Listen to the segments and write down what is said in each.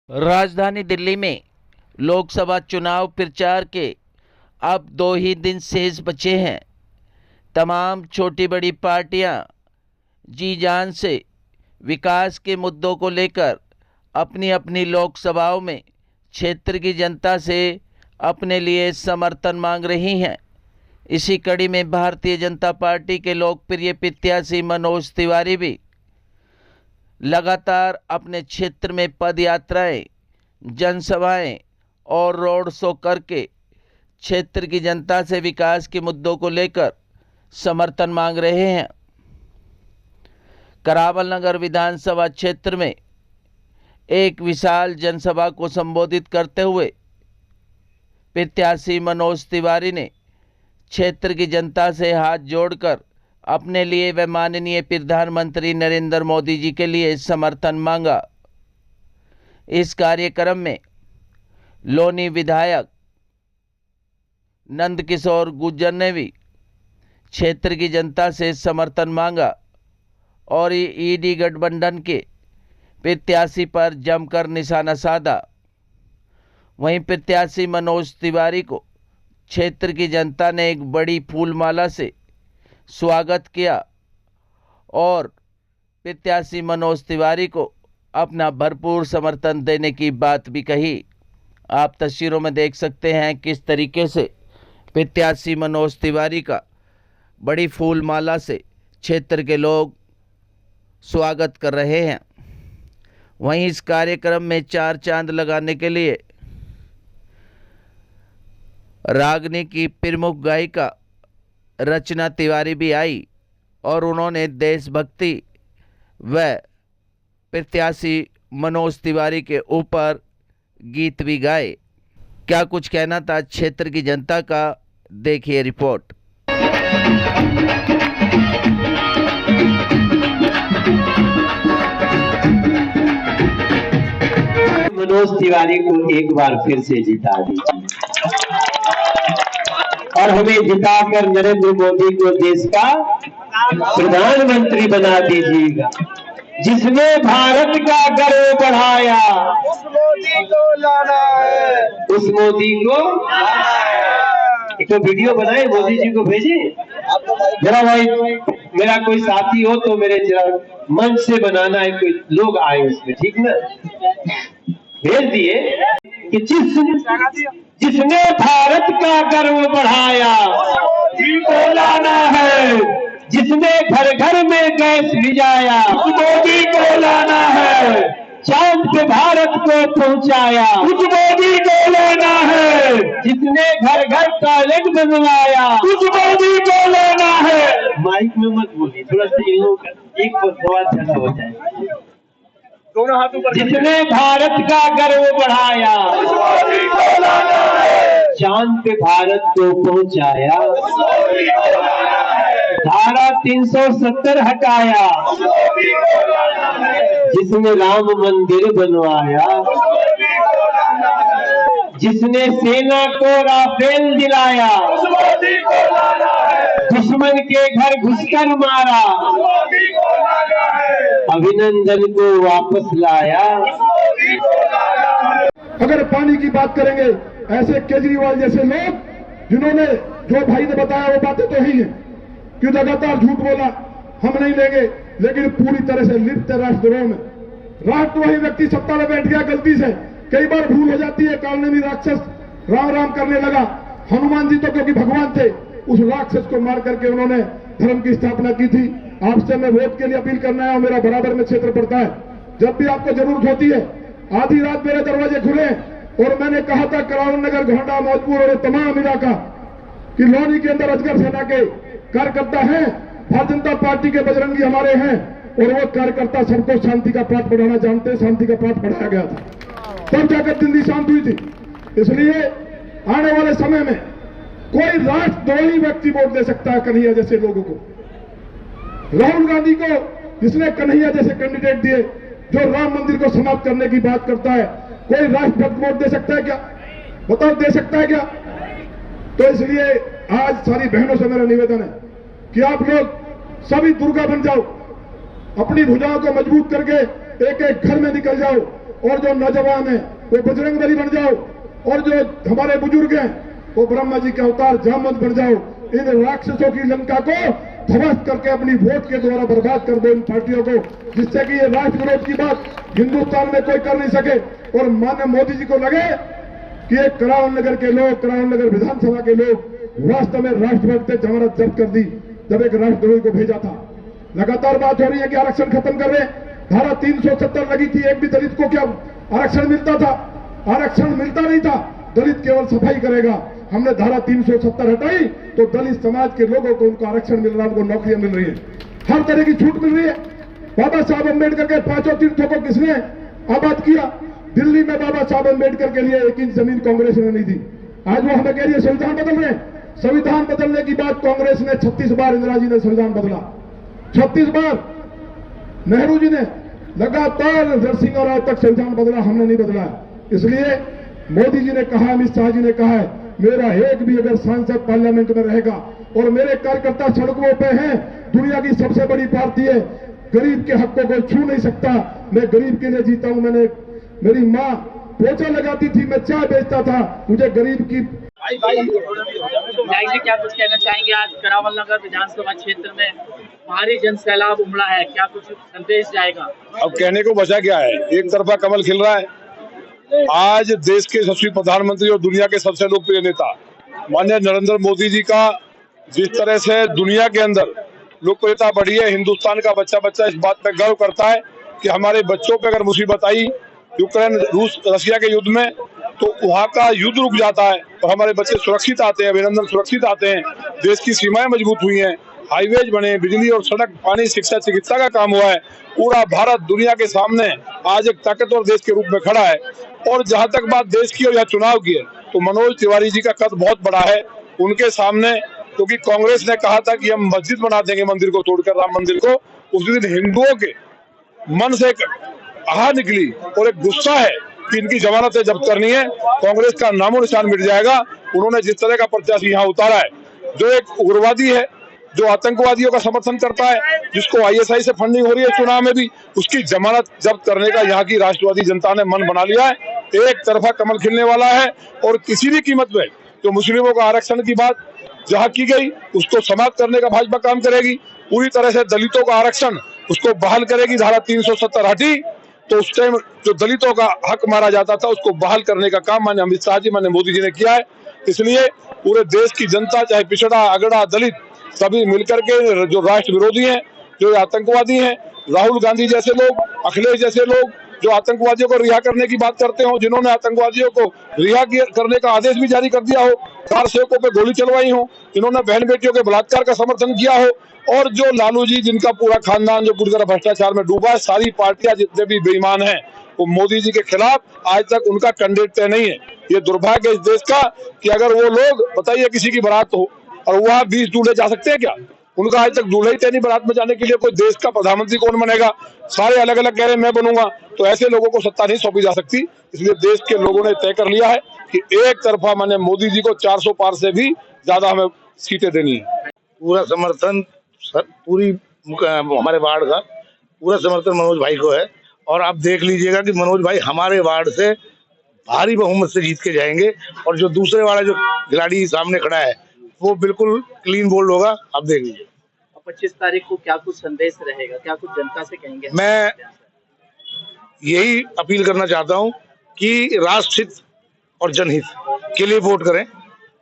राजधानी दिल्ली में लोकसभा चुनाव प्रचार के अब 2 ही दिन शेष बचे हैं। तमाम छोटी बड़ी पार्टियां जी जान से विकास के मुद्दों को लेकर अपनी अपनी लोकसभाओं में क्षेत्र की जनता से अपने लिए समर्थन मांग रही हैं। इसी कड़ी में भारतीय जनता पार्टी के लोकप्रिय प्रत्याशी मनोज तिवारी भी लगातार अपने क्षेत्र में पद यात्राएं, जनसभाएं और रोड शो करके क्षेत्र की जनता से विकास के मुद्दों को लेकर समर्थन मांग रहे हैं। करावल नगर विधानसभा क्षेत्र में एक विशाल जनसभा को संबोधित करते हुए प्रत्याशी मनोज तिवारी ने क्षेत्र की जनता से हाथ जोड़कर अपने लिए व माननीय प्रधानमंत्री नरेंद्र मोदी जी के लिए समर्थन मांगा। इस कार्यक्रम में लोनी विधायक नंदकिशोर गुर्जर ने भी क्षेत्र की जनता से समर्थन मांगा और ईडी गठबंधन के प्रत्याशी पर जमकर निशाना साधा। वहीं प्रत्याशी मनोज तिवारी को क्षेत्र की जनता ने एक बड़ी फूलमाला से स्वागत किया और प्रत्याशी मनोज तिवारी को अपना भरपूर समर्थन देने की बात भी कही। आप तस्वीरों में देख सकते हैं किस तरीके से प्रत्याशी मनोज तिवारी का बड़ी फूलमाला से क्षेत्र के लोग स्वागत कर रहे हैं। वहीं इस कार्यक्रम में 4 चांद लगाने के लिए रागनी की प्रमुख गायिका रचना तिवारी भी आई और उन्होंने देशभक्ति व प्रत्याशी मनोज तिवारी के ऊपर गीत भी गाए। क्या कुछ कहना था क्षेत्र की जनता का, देखिए रिपोर्ट। मनोज तिवारी को एक बार फिर से जिता दीजिए और हमें जिताकर नरेंद्र मोदी को देश का प्रधानमंत्री बना दीजिएगा। जिसने भारत का गर्व बढ़ाया उस मोदी को लाना है, उस मोदी को एक तो वीडियो बनाए मोदी जी को भेजे। जरा भाई मेरा कोई साथी हो तो मेरे जरा मंच से बनाना है, कोई लोग आए उसमें, ठीक ना, भेज दिए कि जिसने भारत का गर्व बढ़ाया मोदी को लाना है, जिसने घर घर में गैस भिजाया मोदी को लाना है, चांद पे भारत को पहुंचाया उस मोदी को लाना है, जिसने घर घर टॉयलेट बनवाया उस मोदी को लाना है। माइक में मत बोलिए, थोड़ा सा एक सवाल ज्यादा हो जाए। दोनों हाथों पर जिसने भारत का गर्व बढ़ाया चांद पे भारत को पहुंचाया, धारा 370 हटाया, जिसने राम मंदिर बनवाया, जिसने सेना को राफेल दिलाया, दुश्मन के घर घुसकर मारा, अभिनंदन को वापस लाया। अगर पानी की बात करेंगे, ऐसे केजरीवाल जैसे लोग जिन्होंने जो भाई ने बताया वो बातें तो ही हैं कि लगातार झूठ बोला, हम नहीं लेंगे, लेकिन पूरी तरह से लिप्त है राष्ट्रद्रोह में। राष्ट्रद्रोही व्यक्ति सत्ता में बैठ गया गलती से, कई बार भूल हो जाती है, कालने में राक्षस राम राम करने लगा। हनुमान जी तो क्योंकि भगवान थे, उस राक्षस को मार करके उन्होंने धर्म की स्थापना की थी। आपसे मैं वोट के लिए अपील करना है, मेरा बराबर में क्षेत्र पड़ता है, जब भी आपको जरूरत होती है आधी रात मेरे दरवाजे खुले। और मैंने कहा था करावल नगर, घोंडा, मौजपुर और तमाम इलाका कि लोनी के अंदर अजगर सेना के कार्यकर्ता हैं, भारतीय जनता पार्टी के बजरंगी हमारे हैं, और वो कार्यकर्ता सबको शांति का पाठ पढ़ाना जानते हैं। शांति का पाठ पढ़ाया गया था, तब जाकर दिल्ली शांत हुई थी। इसलिए आने वाले समय में कोई राष्ट्रद्रोही व्यक्ति वोट दे सकता है कन्हैया जैसे लोगों को। राहुल गांधी को जिसने कन्हैया जैसे कैंडिडेट दिए, जो राम मंदिर को समाप्त करने की बात करता है, कोई राष्ट्रभक्त वोट दे सकता है क्या? बताओ, दे सकता है क्या? तो इसलिए आज सारी बहनों से मेरा निवेदन है कि आप लोग सभी दुर्गा बन जाओ, अपनी भुजाओं को मजबूत करके एक एक घर में निकल जाओ और जो नौजवान है वो बजरंग बली बन जाओ, और जो हमारे बुजुर्ग हैं वो ब्रह्मा जी के अवतार जामवंत बन जाओ। इन राक्षसों की लंका को ध्वस्त करके अपनी वोट के द्वारा बर्बाद कर दो इन पार्टियों को, जिससे कि ये राष्ट्र विरोध की बात हिंदुस्तान में कोई कर नहीं सके। और माननीय मोदी जी को लगे कि ये करावल नगर के लोग, करावल नगर विधानसभा के लोग वास्तव में राष्ट्रभक्त थे, जमानत जब्त कर दी जब एक राष्ट्रद्रोही को भेजा था। लगातार बात हो रही है कि आरक्षण खत्म कर रहे हैं। धारा 370 लगी थी, एक भी दलित को क्या आरक्षण मिलता था? आरक्षण मिलता नहीं था। दलित केवल सफाई करेगा। हमने धारा 370 हटाई तो दलित समाज के लोगों को उनको आरक्षण मिल रहा है, उनको नौकरियां मिल रही है, हर तरह की छूट मिल रही है। बाबा साहब अम्बेडकर के 5 तीर्थों को किसने आबाद किया? दिल्ली में बाबा साहब अम्बेडकर के लिए 1 इंच जमीन कांग्रेस ने नहीं दी। आज वो हमें कह रही है संविधान बदल रहे हैं। संविधान बदलने की बात कांग्रेस ने 36 बार, इंदिरा जी ने संविधान बदला 36 बार, नेहरू जी ने लगातार, नरसिंह राव तक संविधान बदला, हमने नहीं बदला। इसलिए मोदी जी ने कहा, अमित शाह जी ने कहा है, मेरा एक भी अगर सांसद पार्लियामेंट में रहेगा और मेरे कार्यकर्ता सड़कों पे हैं, दुनिया की सबसे बड़ी पार्टी है, गरीब के हकों को छू नहीं सकता। मैं गरीब के लिए जीता हूं। मेरी माँ पोछा लगाती थी, मैं चाय बेचता था, मुझे गरीब की क्या कुछ कहना चाहेंगे? आज करावल नगर विधानसभा क्षेत्र में भारी जन सैलाब उमड़ा है, क्या कुछ संदेश जाएगा? अब कहने को बचा क्या है, एक तरफा कमल खिल रहा है। आज देश के यशस्वी प्रधानमंत्री और दुनिया के सबसे लोकप्रिय नेता माननीय नरेंद्र मोदी जी का जिस तरह से दुनिया के अंदर लोकप्रियता बढ़ी है, हिंदुस्तान का बच्चा बच्चा इस बात पर गर्व करता है कि हमारे बच्चों पे अगर मुसीबत आई यूक्रेन रूस रशिया के युद्ध में तो वहाँ का युद्ध रुक जाता है और हमारे बच्चे सुरक्षित आते हैं, अभिनंदन सुरक्षित आते हैं। देश की सीमाएं मजबूत हुई हैं, हाईवेज बने, बिजली और सड़क, पानी, शिक्षा, चिकित्सा का काम हुआ है। पूरा भारत दुनिया के सामने आज एक ताकतवर देश के रूप में खड़ा है। और जहां तक बात देश की और या चुनाव की है तो मनोज तिवारी जी का कद बहुत बड़ा है उनके सामने, क्योंकि कांग्रेस ने कहा था कि हम मस्जिद बना देंगे मंदिर को तोड़कर, राम मंदिर को। उस दिन हिंदुओं के मन से एक आह निकली और एक गुस्सा है कि इनकी जमानतें जब्त करनी है, कांग्रेस का नामो निशान मिट जाएगा। उन्होंने जिस तरह का प्रत्याशी यहाँ उतारा है, जो एक उग्रवादी है, जो आतंकवादियों का समर्थन करता है, जिसको आईएसआई से फंडिंग हो रही है चुनाव में भी, उसकी जमानत जब्त करने का यहाँ की राष्ट्रवादी जनता ने मन बना लिया है। एक तरफा कमल खिलने वाला है और किसी भी कीमत पे जो मुस्लिमों का आरक्षण की बात जहाँ की गई उसको समाप्त करने का भाजपा काम करेगी। पूरी तरह से दलितों का आरक्षण उसको बहाल करेगी। धारा 370 हटी तो उस टाइम जो दलितों का हक मारा जाता था उसको बहाल करने का काम माननीय अमित शाह जी, माननीय मोदी जी ने किया है। इसलिए पूरे देश की जनता, चाहे पिछड़ा, अगड़ा, दलित, सभी मिलकर के जो राष्ट्र विरोधी हैं, जो आतंकवादी हैं, राहुल गांधी जैसे लोग, अखिलेश जैसे लोग जो आतंकवादियों को रिहा करने की बात करते हो, जिन्होंने आतंकवादियों को रिहा करने का आदेश भी जारी कर दिया हो, कार सेवकों पे गोली चलवाई हो, जिन्होंने बहन बेटियों के बलात्कार का समर्थन किया हो, और जो लालू जी जिनका पूरा खानदान जो पूरी तरह भ्रष्टाचार में डूबा है, सारी पार्टियां जितने भी बेईमान हैं वो मोदी जी के खिलाफ आज तक उनका कैंडिडेट तय नहीं है। ये दुर्भाग्य इस देश का कि अगर वो लोग, बताइए किसी की बारात हो और वहाँ 20 दूल्हे जा सकते हैं क्या? उनका आज तक दूल्हे ही तय नहीं। बारात में जाने के लिए कोई देश का प्रधानमंत्री कौन बनेगा? सारे अलग अलग कह रहे हैं मैं बनूंगा, तो ऐसे लोगों को सत्ता नहीं सौंपी जा सकती। इसलिए देश के लोगों ने तय कर लिया है कि एक तरफा माने मोदी जी को 400 पार से भी ज्यादा हमें सीटें देनी है। पूरा समर्थन पूरी हमारे वार्ड का पूरा समर्थन मनोज भाई को है और आप देख लीजिएगा कि मनोज भाई हमारे वार्ड से भारी बहुमत से जीत के जाएंगे और जो दूसरे वाला जो खिलाड़ी सामने खड़ा है वो बिल्कुल क्लीन बोल्ड होगा। आप देख लीजिए। 25 तारीख को क्या कुछ संदेश रहेगा, क्या कुछ जनता से कहेंगे? मैं यही अपील करना चाहता हूं कि राष्ट्रहित और जनहित के लिए वोट करें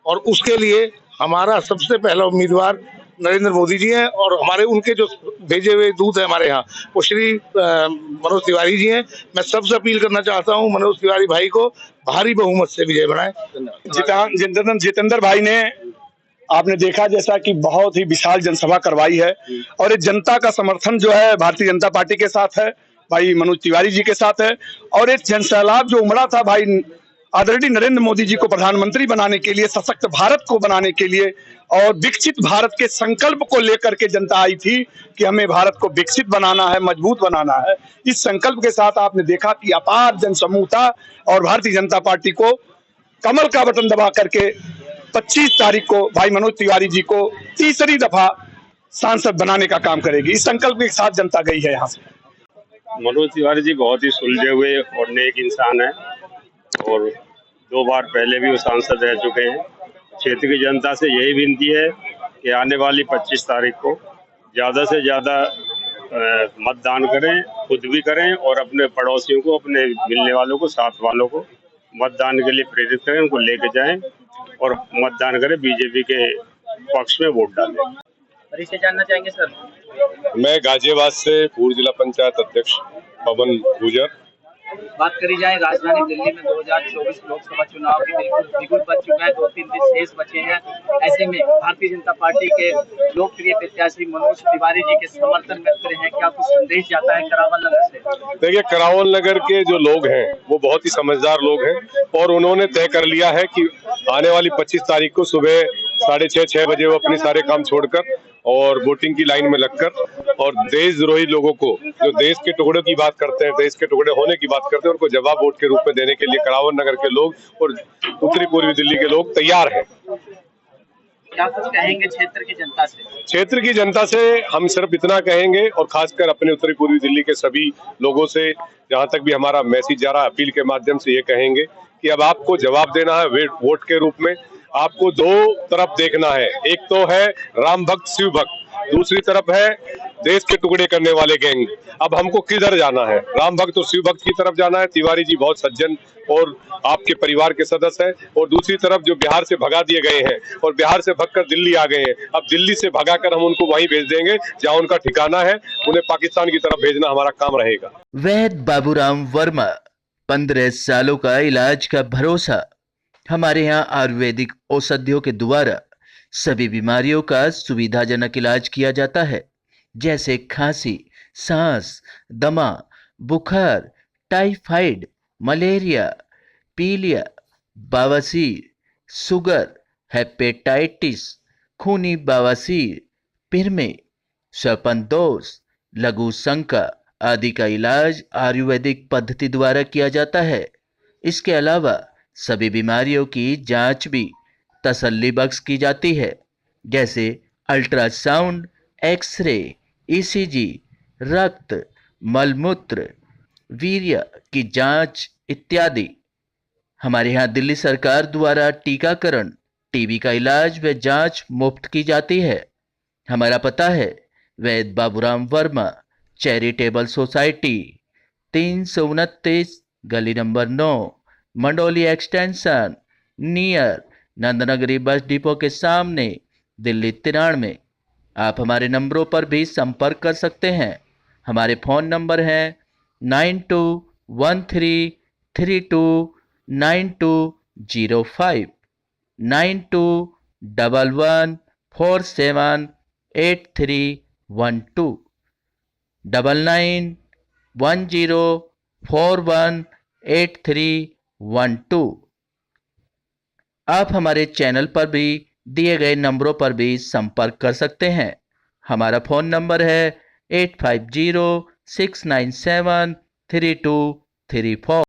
और उसके लिए हमारा सबसे पहला उम्मीदवार नरेंद्र मोदी जी हैं और हमारे उनके जो भेजे हुए दूत हैं हमारे यहाँ वो श्री मनोज तिवारी जी हैं। मैं सबसे अपील करना चाहता हूँ मनोज तिवारी भाई को भारी बहुमत से विजय बनाएं। धन्यवाद। जितेंद्र भाई ने आपने देखा जैसा कि बहुत ही विशाल जनसभा करवाई है और इस जनता का समर्थन जो है भारतीय जनता पार्टी के साथ है, भाई मनोज तिवारी जी के साथ है। और एक जनसैलाब जो उमड़ा था भाई आदरणीय नरेंद्र मोदी जी को प्रधानमंत्री बनाने के लिए, सशक्त भारत को बनाने के लिए और विकसित भारत के संकल्प को लेकर के जनता आई थी कि हमें भारत को विकसित बनाना है, मजबूत बनाना है। इस संकल्प के साथ आपने देखा कि अपार जनसमूह था और भारतीय जनता पार्टी को कमल का बटन दबा करके 25 तारीख को भाई मनोज तिवारी जी को तीसरी दफा सांसद बनाने का काम करेगी। इस संकल्प के साथ जनता गई है यहाँ से। मनोज तिवारी जी बहुत ही सुलझे हुए और नेक इंसान है और 2 बार पहले भी वो सांसद रह चुके हैं। क्षेत्र की जनता से यही विनती है कि आने वाली 25 तारीख को ज़्यादा से ज़्यादा मतदान करें, खुद भी करें और अपने पड़ोसियों को, अपने मिलने वालों को, साथ वालों को मतदान के लिए प्रेरित करें, उनको लेके जाएं और मतदान करें, बीजेपी के पक्ष में वोट डालें। परिचय जानना चाहेंगे सर? मैं गाजियाबाद से पूर्व जिला पंचायत अध्यक्ष पवन गुजर। बात करी जाए राजधानी दिल्ली में 2024 लोकसभा चुनाव भी बिल्कुल बच चुका है, 2-3 दिन शेष बचे हैं। ऐसे में भारतीय जनता पार्टी के लोकप्रिय प्रत्याशी मनोज तिवारी जी के समर्थन में उतरे हैं, क्या कुछ संदेश जाता है करावल नगर से? देखिए, करावल नगर के जो लोग हैं वो बहुत ही समझदार लोग हैं और उन्होंने तय कर लिया है कि आने वाली 25 तारीख को सुबह 6:30-6 बजे वो अपने सारे काम छोड़कर और वोटिंग की लाइन में लगकर और देशद्रोही लोगों को, जो देश के टुकड़े की बात करते हैं, देश के टुकड़े होने की बात करते हैं, उनको जवाब वोट के रूप में देने के लिए करावल नगर के लोग और उत्तरी पूर्वी दिल्ली के लोग तैयार हैं। क्या कुछ कहेंगे क्षेत्र की जनता से? क्षेत्र की जनता से हम सिर्फ इतना कहेंगे और खासकर अपने उत्तरी पूर्वी दिल्ली के सभी लोगों से, जहां तक भी हमारा मैसेज जा रहा है, अपील के माध्यम से ये कहेंगे कि अब आपको जवाब देना है वोट के रूप में। आपको 2 तरफ देखना है, एक तो है राम भक्त शिव भक्त, दूसरी तरफ है देश के टुकड़े करने वाले गैंग। अब हमको किधर जाना है? राम भक्त और शिव भक्त की तरफ जाना है। तिवारी जी बहुत सज्जन और आपके परिवार के सदस्य हैं, और दूसरी तरफ जो बिहार से भगा दिए गए हैं और बिहार से भगकर दिल्ली आ गए हैं, अब दिल्ली से भगाकर हम उनको वहीं भेज देंगे जहां उनका ठिकाना है। उन्हें पाकिस्तान की तरफ भेजना हमारा काम रहेगा। वैद्य बाबूराम वर्मा, 15 सालों का इलाज का भरोसा। हमारे यहाँ आयुर्वेदिक औषधियों के द्वारा सभी बीमारियों का सुविधाजनक इलाज किया जाता है, जैसे खांसी, सांस, दमा, बुखार, टाइफाइड, मलेरिया, पीलिया, बवासीर, शुगर, हेपेटाइटिस, खूनी बवासीर, पिरमे, श्वपनदोष, लघु शंका आदि का इलाज आयुर्वेदिक पद्धति द्वारा किया जाता है। इसके अलावा सभी बीमारियों की जांच भी तसल्ली बख्श की जाती है, जैसे अल्ट्रासाउंड, एक्सरे, ईसीजी, रक्त, मलमूत्र, वीर्य की जांच इत्यादि। हमारे यहाँ दिल्ली सरकार द्वारा टीकाकरण, टीबी का इलाज व जांच मुफ्त की जाती है। हमारा पता है वैद्य बाबूराम वर्मा चैरिटेबल सोसाइटी, 329 गली number 9, Mandoli extension, near Nand Nagri bus depot के सामने, दिल्ली 93। आप हमारे नंबरों पर भी संपर्क कर सकते हैं। हमारे फ़ोन नंबर हैं 9213329205, 9211478312, 9910418312। आप हमारे चैनल पर भी दिए गए नंबरों पर भी संपर्क कर सकते हैं। हमारा फ़ोन नंबर है 8506973234।